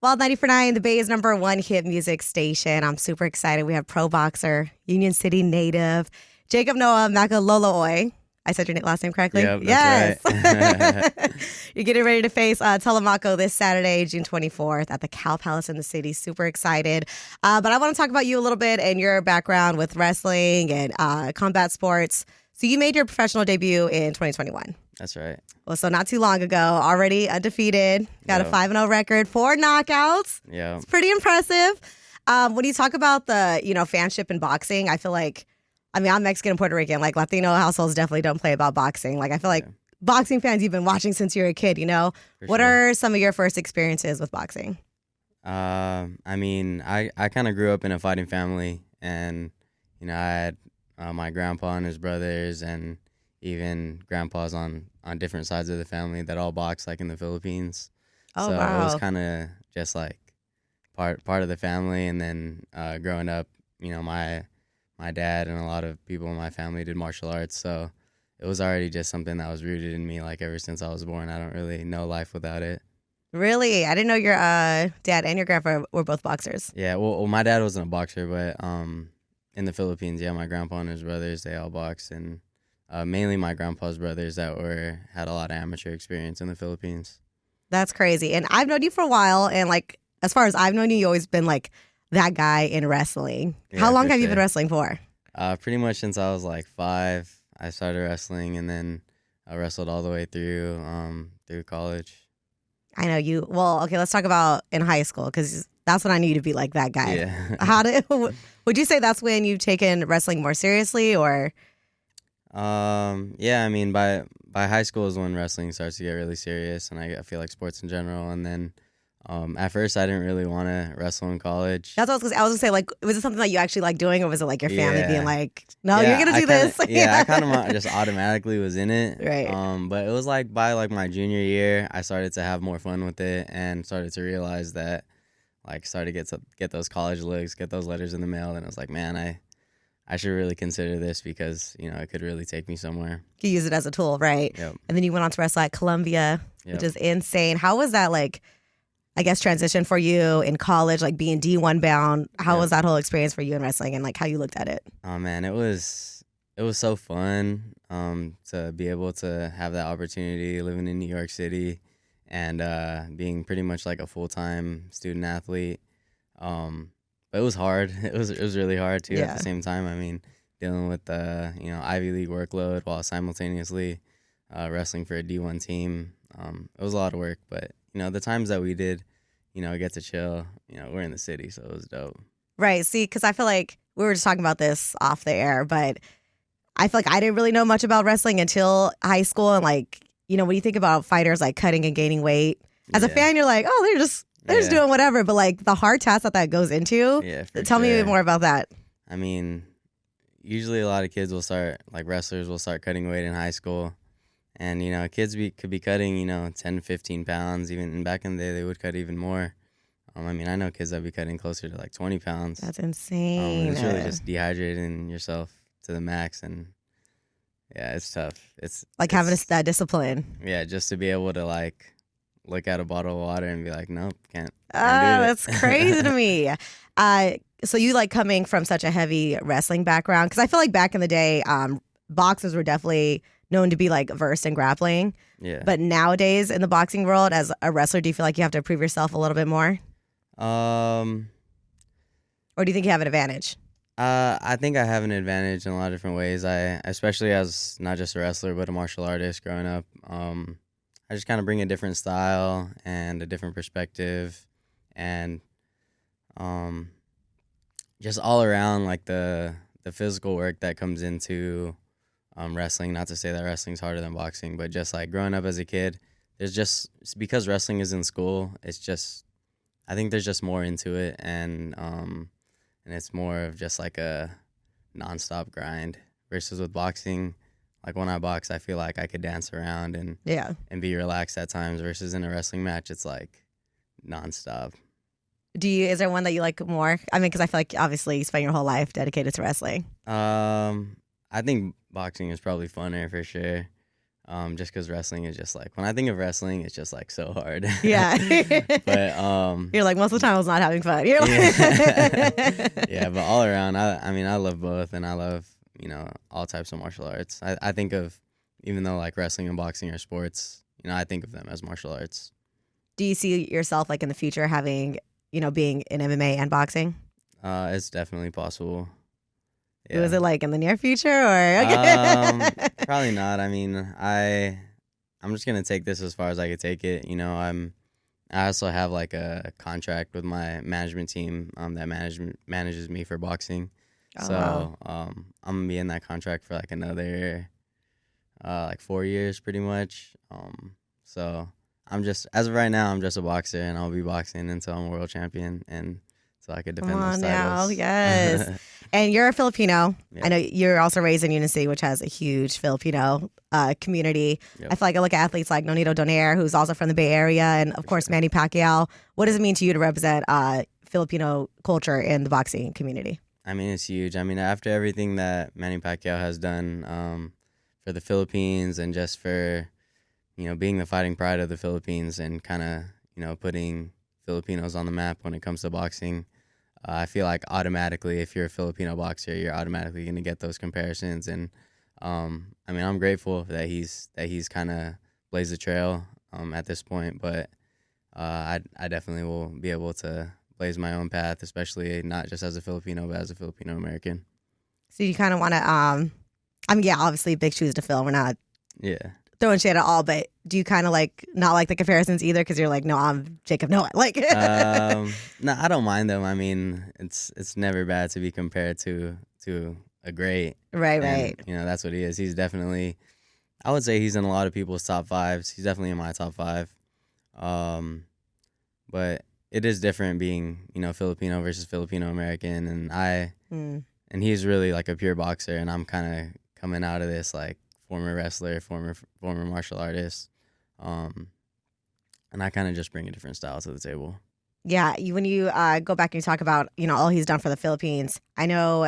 Well, 90.9, the Bay's #1 hit music station. I'm super excited. We have pro boxer, Union City native, Jacob Noah Macalolooy. I said your last name correctly? Yep, Yes. that's right. You're getting ready to face Telemaco this Saturday, June 24th at the Cal Palace in the city. Super excited. But I want to talk about you a little bit and your background with wrestling and combat sports. So you made your professional debut in 2021. That's right. Well, so not too long ago, already undefeated, got a Yep. 5-0 record, 4 knockouts. Yeah. It's pretty impressive. When you talk about the, fanship in boxing, I feel like, I'm Mexican and Puerto Rican. Like, Latino households definitely don't play about boxing. Like, I feel like boxing fans you've been watching since you were a kid, For What sure. are some of your first experiences with boxing? I kind of grew up in a fighting family, and I had my grandpa and his brothers, and even grandpas on different sides of the family that all box, like in the Philippines. Oh, So it was wow. kind of just like part of the family, and then growing up, my dad and a lot of people in my family did martial arts, so it was already just something that was rooted in me, like ever since I was born. I don't really know life without it. Really? I didn't know your dad and your grandpa were both boxers. Yeah, well, my dad wasn't a boxer, but in the Philippines, yeah, my grandpa and his brothers, they all boxed, and mainly my grandpa's brothers that had a lot of amateur experience in the Philippines. That's crazy. And I've known you for a while, and like as far as I've known you, you've always been like that guy in wrestling. How Yeah, long for have you been sure. wrestling for? Pretty much since I was like 5, I started wrestling, and then I wrestled all the way through college. I know you. Well, okay, let's talk about in high school because that's when I knew you to be like that guy. Yeah. Would you say that's when you've taken wrestling more seriously, or? Yeah, I mean, by high school is when wrestling starts to get really serious, and I feel like sports in general. And then at first, I didn't really want to wrestle in college. That's what I was gonna say. Like, was it something that you actually like doing, or was it like your family being Yeah. like, "No, Yeah, you're gonna I do kinda this"? yeah, I kind of just automatically was in it. Right. But it was like by like my junior year, I started to have more fun with it and started to realize that like started to get those college looks, get those letters in the mail, and I was like, man, I should really consider this because it could really take me somewhere. You use it as a tool, right? Yep. And then you went on to wrestle at Columbia, which Yep. is insane. How was that like? I guess transition for you in college, like being D1 bound. How Yep. was that whole experience for you in wrestling, and like how you looked at it? Oh man, it was so fun to be able to have that opportunity living in New York City and being pretty much like a full-time student athlete. But it was hard. It was really hard too at Yeah. the same time. I mean, dealing with the Ivy League workload while simultaneously wrestling for a D1 team. It was a lot of work, but the times that we did, get to chill. We're in the city, so it was dope. Right. See, because I feel like we were just talking about this off the air, but I feel like I didn't really know much about wrestling until high school. And like, when you think about fighters like cutting and gaining weight, as a Yeah. fan, you're like, oh, they're just Yeah. doing whatever. But like the hard task that goes into, Yeah, for tell me sure. more about that. I mean, usually a lot of kids will start, like wrestlers will start cutting weight in high school. And, kids could be cutting, 10, 15 pounds. Even back in the day, they would cut even more. I know kids that be cutting closer to like 20 pounds. That's insane. It's really just dehydrating yourself to the max. And yeah, it's tough. Like having that discipline. Yeah, just to be able to like look at a bottle of water and be like, nope, can't do That's it. crazy to me. So you like coming from such a heavy wrestling background? Because I feel like back in the day, boxers were definitely known to be like versed in grappling. Yeah. But nowadays in the boxing world, as a wrestler, do you feel like you have to prove yourself a little bit more? Um, Or do you think you have an advantage? I think I have an advantage in a lot of different ways. Especially as not just a wrestler, but a martial artist growing up. I just kind of bring a different style and a different perspective, and just all around like the physical work that comes into wrestling. Not to say that wrestling's harder than boxing, but just like growing up as a kid, it's because wrestling is in school. I think there's just more into it, and it's more of just like a nonstop grind versus with boxing. Like when I box, I feel like I could dance around and Yeah. be relaxed at times versus in a wrestling match, it's like nonstop. Is there one that you like more? I mean, because I feel like obviously you spend your whole life dedicated to wrestling. I think boxing is probably funner for sure. Just because wrestling is just like, when I think of wrestling, it's just like so hard. Yeah. But You're like, most of the time I was not having fun. You're like yeah, but all around, I mean, I love both, and I love, all types of martial arts. I think of, even though like wrestling and boxing are sports, I think of them as martial arts. Do you see yourself like in the future having, being in MMA and boxing? It's definitely possible. Yeah. Was Yeah. it like in the near future or? Probably not. I mean, I'm just gonna take this as far as I could take it. I also have like a contract with my management team that manages me for boxing. Oh, So wow. I'm gonna be in that contract for like another like 4 years pretty much. So as of right now, I'm just a boxer, and I'll be boxing until I'm a world champion, and so I could Come defend those on now, titles. yes. And you're a Filipino. Yeah. I know you're also raised in Unity, which has a huge Filipino community. Yep. I feel like I look at athletes like Nonito Donaire, who's also from the Bay Area, and of course sure. Manny Pacquiao. What does it mean to you to represent Filipino culture in the boxing community? I mean, it's huge. I mean, after everything that Manny Pacquiao has done for the Philippines, and just for, being the fighting pride of the Philippines, and kind of, putting Filipinos on the map when it comes to boxing, I feel like automatically, if you're a Filipino boxer, you're automatically going to get those comparisons. And I mean, I'm grateful that he's kind of blazed the trail at this point, but I definitely will be able to blaze my own path, especially not just as a Filipino, but as a Filipino American. So you kind of want to, I mean, yeah, obviously big shoes to fill. We're not Yeah. throwing shade at all, but do you kind of like not like the comparisons either? Because you're like, no, I'm Jacob Noah. Like, No, I don't mind them. I mean, it's never bad to be compared to a great. right. And, that's what he is. He's definitely, I would say he's in a lot of people's top fives. He's definitely in my top five. But it is different being, Filipino versus Filipino American, and he's really like a pure boxer, and I'm kind of coming out of this like former wrestler, former martial artist, and I kind of just bring a different style to the table. Yeah, when you go back and you talk about all he's done for the Philippines, I know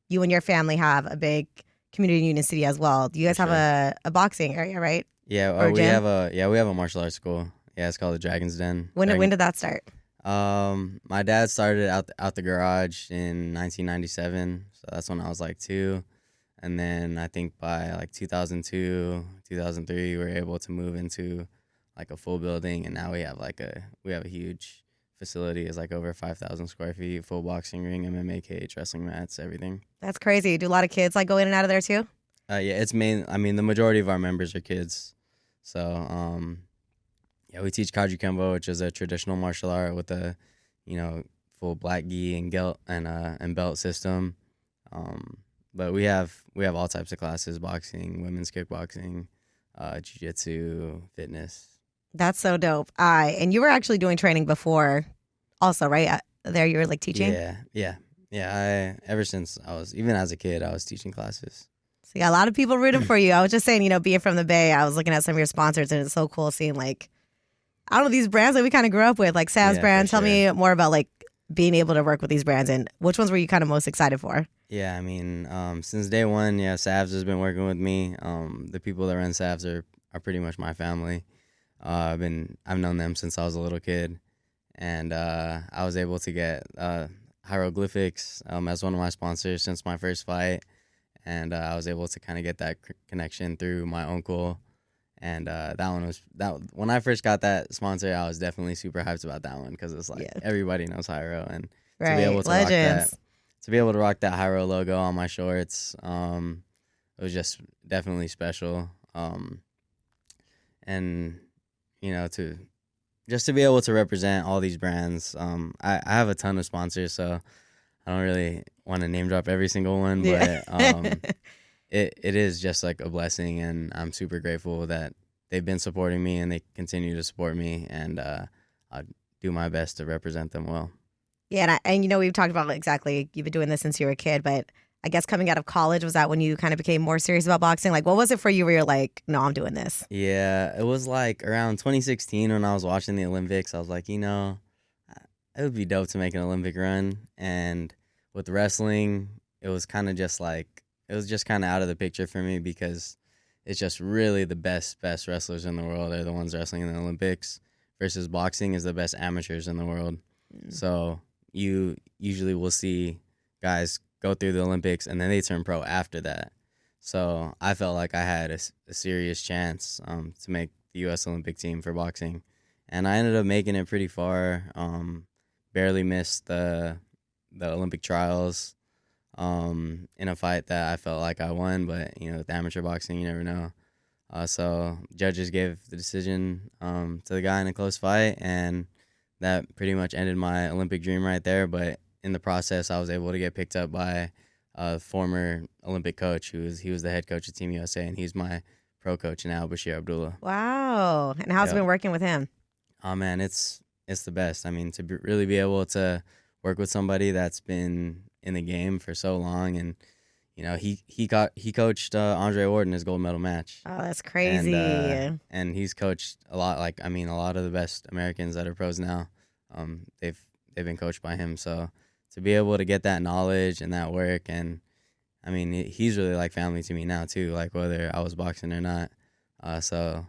you and your family have a big community in Union City as well. Do you guys For have a boxing area, right? Yeah, Or we gym? have a martial arts school. Yeah, it's called the Dragon's Den. When did that start? My dad started out the garage in 1997, so that's when I was like 2. And then I think by like 2002, 2003, we were able to move into like a full building, and now we have a huge facility. It's like over 5,000 square feet, full boxing ring, MMA cage, wrestling mats, everything. That's crazy. Do a lot of kids like go in and out of there too? Yeah, I mean, the majority of our members are kids. So, yeah, we teach Kaji Kembo, which is a traditional martial art with a, full black gi and gelt and belt system. But we have all types of classes: boxing, women's kickboxing, jiu-jitsu, fitness. That's so dope. And you were actually doing training before, also, right? There you were like teaching. Yeah. Ever since even as a kid, I was teaching classes. So yeah, a lot of people rooting for you. I was just saying, being from the Bay, I was looking at some of your sponsors, and it's so cool seeing like, I don't know, these brands that we kind of grew up with, like Sam's Yeah, brand. for Tell sure. me more about like being able to work with these brands, and which ones were you kind of most excited for? Yeah, I mean, since day one, yeah, Savs has been working with me. The people that run Savs are pretty much my family. I've known them since I was a little kid, and I was able to get Hieroglyphics as one of my sponsors since my first fight, and I was able to kind of get that connection through my uncle. And when I first got that sponsor, I was definitely super hyped about that one, because it's like everybody knows Hyro, and Right, to be able to legends. rock that Hyro logo on my shorts, it was just definitely special. And to be able to represent all these brands, I have a ton of sponsors, so I don't really want to name drop every single one, but it is just like a blessing, and I'm super grateful that they've been supporting me and they continue to support me, and I'll do my best to represent them well. Yeah, and we've talked about exactly, you've been doing this since you were a kid, but I guess coming out of college, was that when you kind of became more serious about boxing? Like, what was it for you where you're like, no, I'm doing this? Yeah, it was like around 2016 when I was watching the Olympics. I was like, it would be dope to make an Olympic run. And with wrestling, it was kind of just like, it was just kind of out of the picture for me, because, it's just really the best wrestlers in the world are the ones wrestling in the Olympics versus boxing is the best amateurs in the world. So you usually will see guys go through the Olympics and then they turn pro after that. So I felt like I had a serious chance to make the U.S. Olympic team for boxing, and I ended up making it pretty far. Barely missed the Olympic trials in a fight that I felt like I won, but with amateur boxing, you never know. So judges gave the decision to the guy in a close fight, and that pretty much ended my Olympic dream right there. But in the process, I was able to get picked up by a former Olympic coach he was the head coach of Team USA, and he's my pro coach now, Bashir Abdullah. Wow. And how's it been working with him? Oh man, it's the best. I mean, to really be able to work with somebody that's been in the game for so long, and he coached Andre Ward in his gold medal match. Oh, that's crazy. And he's coached a lot. Like, I mean, a lot of the best Americans that are pros now, they've been coached by him. So to be able to get that knowledge and that work, and I mean, he's really like family to me now too. Like whether I was boxing or not. So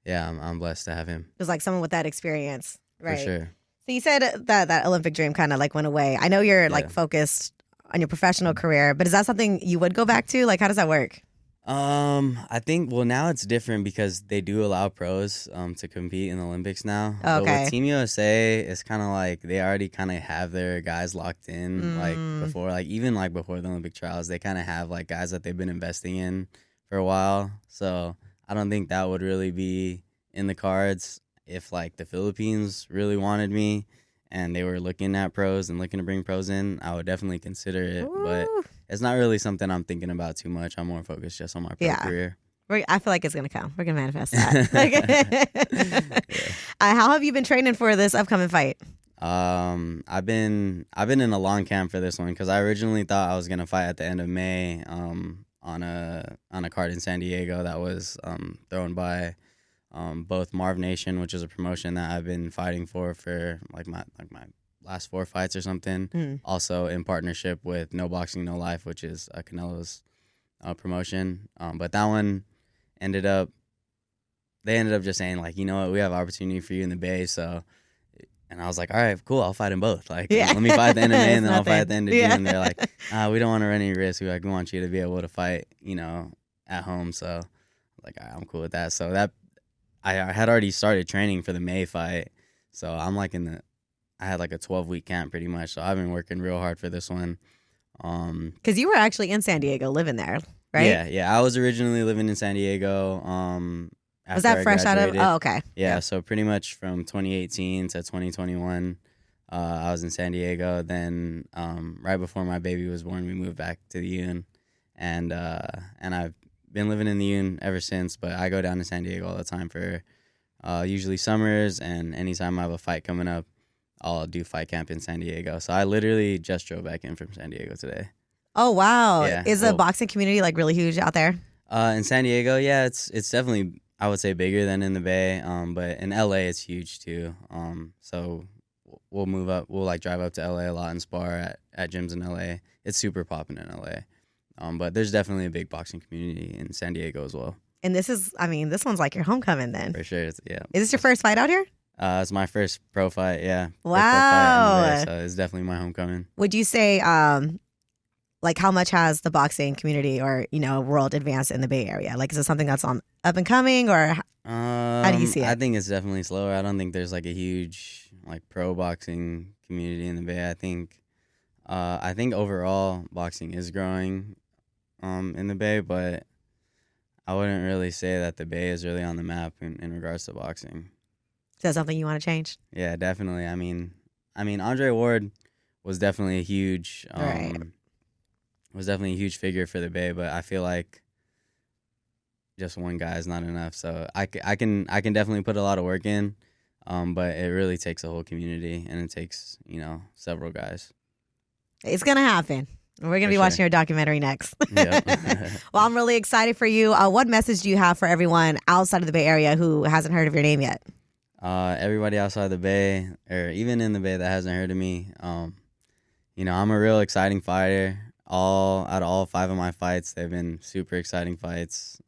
yeah, I'm blessed to have him. It was like someone with that experience, right? For sure. So you said that Olympic dream kind of like went away. I know you're like focused on your professional career, but is that something you would go back to? Like, how does that work? I think now it's different because they do allow pros to compete in the Olympics now. Okay. But with Team USA, it's kind of like they already kind of have their guys locked in like before, like even like before the Olympic trials, they kind of have like guys that they've been investing in for a while. So I don't think that would really be in the cards if like the Philippines really wanted me and they were looking at pros and looking to bring pros in. I would definitely consider it, but it's not really something I'm thinking about too much. I'm more focused just on my pro career. I feel like it's gonna come. We're gonna manifest that. How have you been training for this upcoming fight? I've been in a long camp for this one because I originally thought I was gonna fight at the end of May on a card in San Diego that was thrown by both Marv Nation, which is a promotion that I've been fighting for like my last 4 fights or something. Also in partnership with No Boxing No Life, which is Canelo's promotion. But that one they ended up just saying like, you know what, we have opportunity for you in the Bay. So, and I was like, all right, cool, I'll fight them both. Like, let me fight at the end of May and then I'll fight at the end of June. And they're like, we don't want to run any risk. We want you to be able to fight, at home. So I was like, all right, I'm cool with that. So that I had already started training for the May fight. So I'm like I had like a 12-week camp pretty much. So I've been working real hard for this one. Because you were actually in San Diego living there, right? Yeah. I was originally living in San Diego. Was that fresh out of? Oh, okay. Yeah, so pretty much from 2018 to 2021, I was in San Diego. Then right before my baby was born, we moved back to the UN, and I've been living in the UN ever since. But I go down to San Diego all the time for usually summers, and anytime I have a fight coming up, I'll do fight camp in San Diego. So I literally just drove back in from San Diego today. Oh wow! Yeah, is the boxing community like really huge out there? In San Diego, yeah, it's definitely, I would say, bigger than in the Bay. But in LA, it's huge too. So we'll move up. We'll like drive up to LA a lot and spar at gyms in LA. It's super popping in LA. But there's definitely a big boxing community in San Diego as well. And this one's like your homecoming then. For sure, yeah. Is this your first fight out here? It's my first pro fight, yeah. Wow. First pro fight in the Bay, so it's definitely my homecoming. Would you say, like, how much has the boxing community or, world advanced in the Bay Area? Like, is it something that's on up and coming, or how do you see it? I think it's definitely slower. I don't think there's, like, a huge, like, pro boxing community in the Bay. I think overall boxing is growing in the Bay, but I wouldn't really say that the Bay is really on the map in regards to boxing. Is that something you want to change? Yeah, definitely. I mean, Andre Ward was definitely a huge, was definitely a huge figure for the Bay, but I feel like just one guy is not enough. So I can definitely put a lot of work in, but it really takes a whole community, and it takes several guys. It's gonna happen. We're gonna be watching your documentary next. Yep. Well, I'm really excited for you. What message do you have for everyone outside of the Bay Area who hasn't heard of your name yet? Everybody outside the Bay, or even in the Bay that hasn't heard of me, I'm a real exciting fighter. Out of all 5 of my fights, they've been super exciting fights.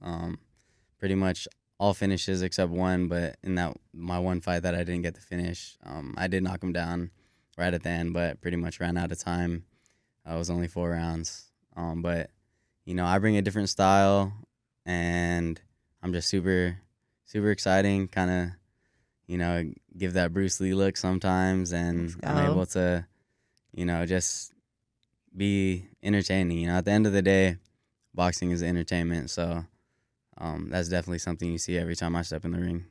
pretty much all finishes except one. But in that my one fight that I didn't get to finish, I did knock him down right at the end, but pretty much ran out of time. It was only 4 rounds. But I bring a different style, and I'm just super exciting. Kind of, give that Bruce Lee look sometimes, and I'm able to, just be entertaining. At the end of the day, boxing is entertainment. So that's definitely something you see every time I step in the ring.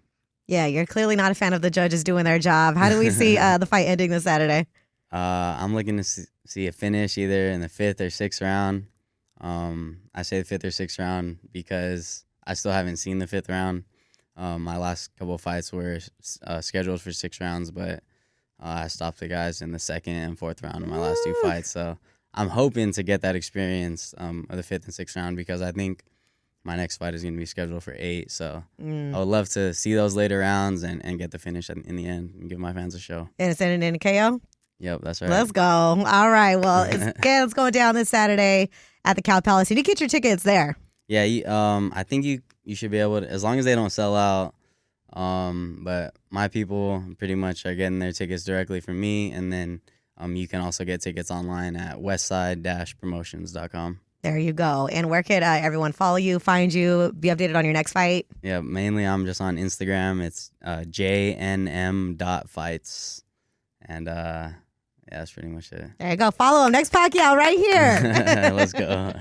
Yeah, you're clearly not a fan of the judges doing their job. How do we see the fight ending this Saturday? I'm looking to see a finish either in the 5th or 6th round. I say the 5th or 6th round because I still haven't seen the 5th round. My last couple of fights were scheduled for 6 rounds, but I stopped the guys in the 2nd and 4th round in my last 2 fights. So I'm hoping to get that experience of the 5th and 6th round because I think my next fight is going to be scheduled for 8. So I would love to see those later rounds and get the finish in the end and give my fans a show. And it's ending in a KO? Yep, that's right. Let's go. All right. Well, it's going down this Saturday at the Cal Palace. You need to get your tickets there. Yeah, I think you should be able to, as long as they don't sell out. But my people pretty much are getting their tickets directly from me, and then you can also get tickets online at westside-promotions.com. There you go. And where could everyone follow you, find you, be updated on your next fight? Yeah, mainly I'm just on Instagram. It's jnm.fights. And yeah, that's pretty much it. There you go. Follow him. Next Pacquiao right here. Let's go.